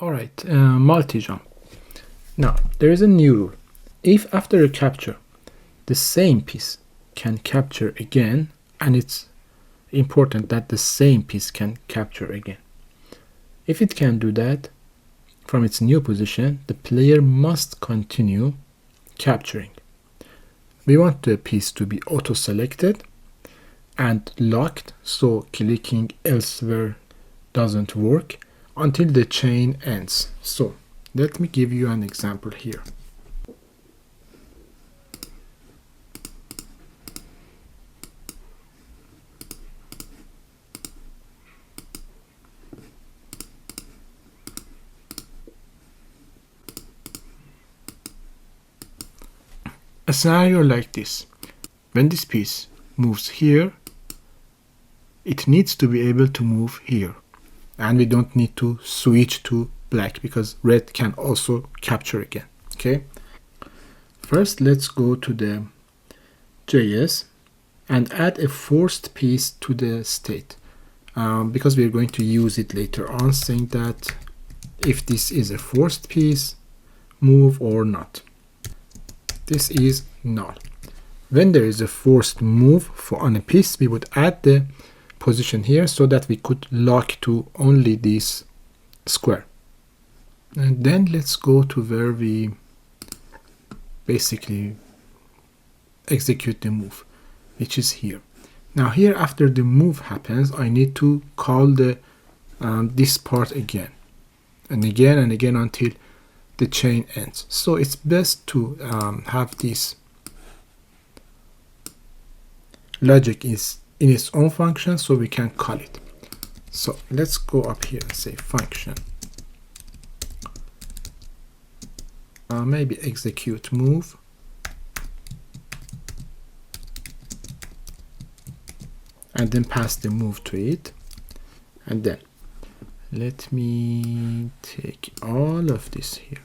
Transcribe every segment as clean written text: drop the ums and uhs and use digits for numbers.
Alright, multi-jump. Now, there is a new rule. If after a capture, the same piece can capture again, and it's important that the same piece can capture again. If it can do that from its new position, the player must continue capturing. We want the piece to be auto-selected and locked, so clicking elsewhere doesn't work until the chain ends. So let me give you an example here. A scenario like this: when this piece moves here, it needs to be able to move here, and we don't need to switch to black because red can also capture again. Okay, first let's go to the JS and add a forced piece to the state, because we're going to use it later on, saying that if this is a forced piece, move or not. This is null. When there is a forced move on a piece, we would add the position here so that we could lock to only this square. And then let's go to where we basically execute the move, which is here. Now here, after the move happens, I need to call the this part again and again and again until the chain ends. So it's best to have this logic is in its own function so we can call it. So let's go up here and say function, maybe execute move, and then pass the move to it. And then let me take all of this here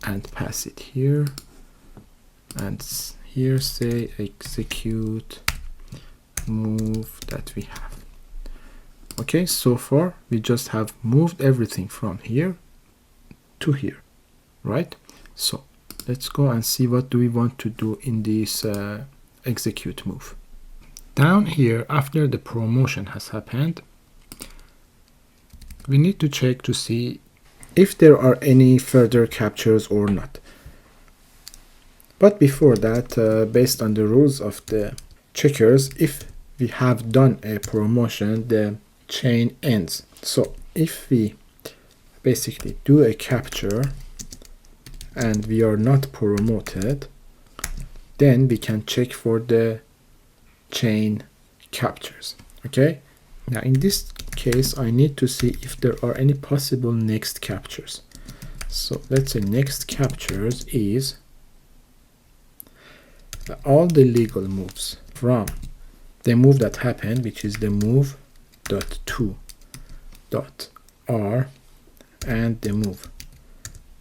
and pass it here, and here say execute move that we have. Okay, so far we just have moved everything from here to here, right? So let's go and see what do we want to do in this execute move. Down here, after the promotion has happened, we need to check to see if there are any further captures or not. But before that, based on the rules of the checkers, if we have done a promotion, the chain ends. So if we basically do a capture and we are not promoted, then we can check for the chain captures. Okay, now in this case I need to see if there are any possible next captures. So let's say next captures is all the legal moves from the move that happened, which is the move dot to dot r and the move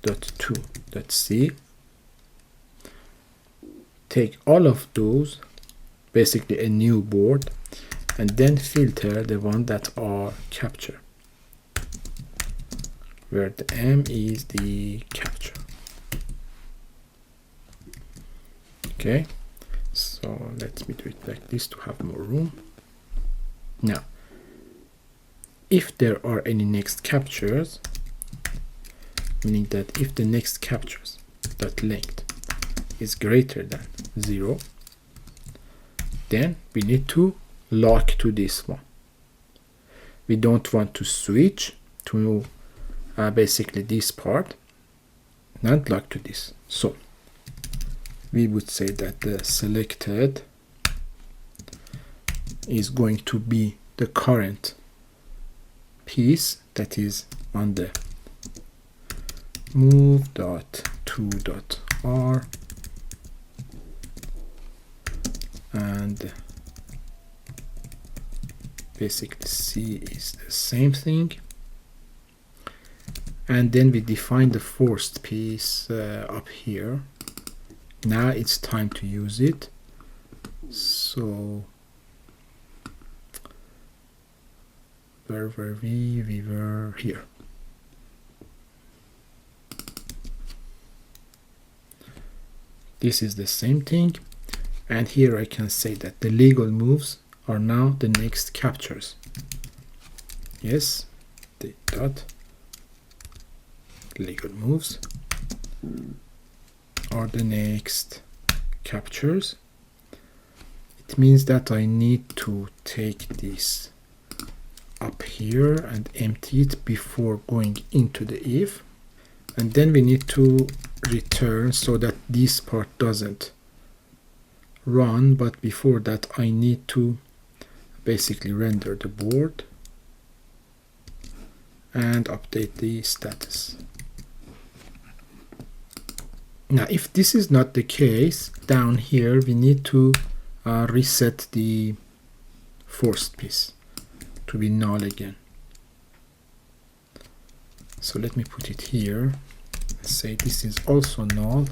dot to dot c. Take all of those, basically a new board, and then filter the one that are capture, where the M is the capture. Okay, so let me do it like this to have more room. Now, if there are any next captures, meaning that if the next captures dot length is greater than 0, then we need to lock to this one. We don't want to switch to basically this part, not lock to this. So we would say that the selected is going to be the current piece that is on the move.to.r, and basically C is the same thing. And then we define the forced piece up here. Now it's time to use it. So where were we? We were here. This is the same thing, and here I can say that the legal moves are now the next captures. Yes, the dot legal moves are the next captures. It means that I need to take this up here and empty it before going into the if, and then we need to return so that this part doesn't run, but before that I need to basically render the board and update the status. Now if this is not the case, down here we need to reset the forced piece to be null again. So let me put it here, say this is also null,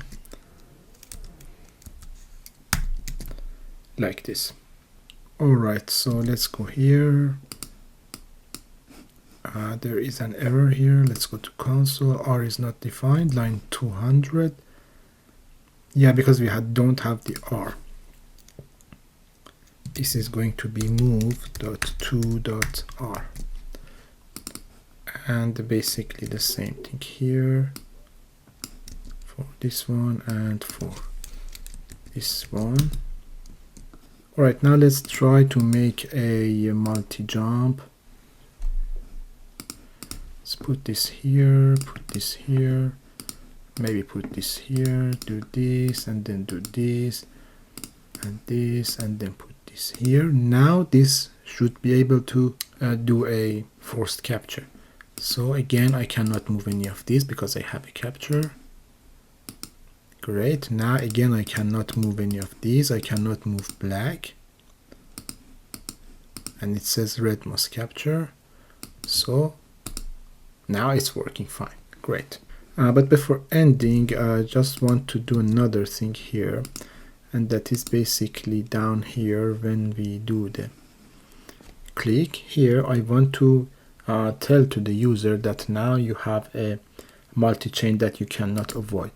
like this. Alright, so let's go here. There is an error here. Let's go to console. R is not defined, line 200. Yeah, because we don't have the R. This is going to be move.to.r, and basically the same thing here for this one and for this one. Alright, now let's try to make a multi-jump. Let's put this here, put this here, maybe put this here, do this, and then do this, and this, and then put this here. Now this should be able to do a forced capture. So again, I cannot move any of these because I have a capture. Great. Now again, I cannot move any of these. I cannot move black, and it says red must capture. So now it's working fine. Great. But before ending, I just want to do another thing here, and that is basically down here when we do the click here, I want to tell to the user that now you have a multi-chain that you cannot avoid.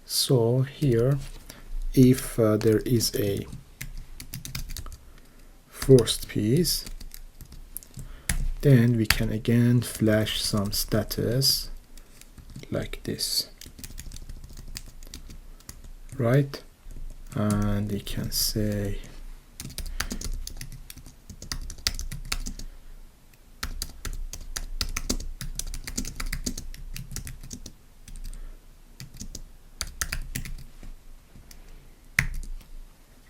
So here, if there is a forced piece, then we can again flash some status like this, right? And we can say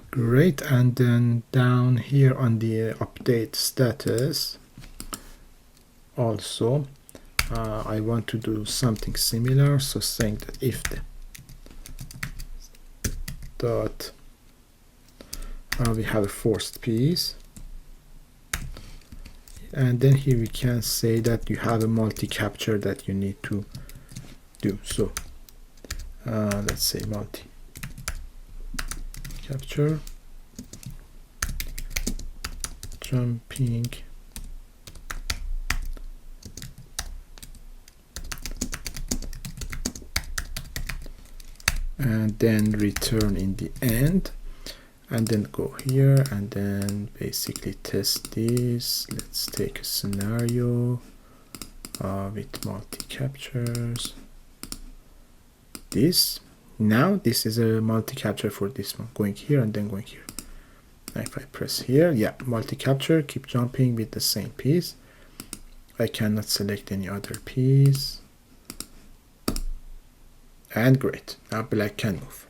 great, and then down here on the update status also I want to do something similar, so saying that if the dot we have a forced piece, and then here we can say that you have a multi-capture that you need to do. So let's say multi-capture jumping and then return in the end, and then go here and then basically test this. Let's take a scenario with multi-captures. This is a multi-capture for this one, going here and then going here. Now if I press here, yeah, multi-capture, keep jumping with the same piece. I cannot select any other piece. And great, now black can move.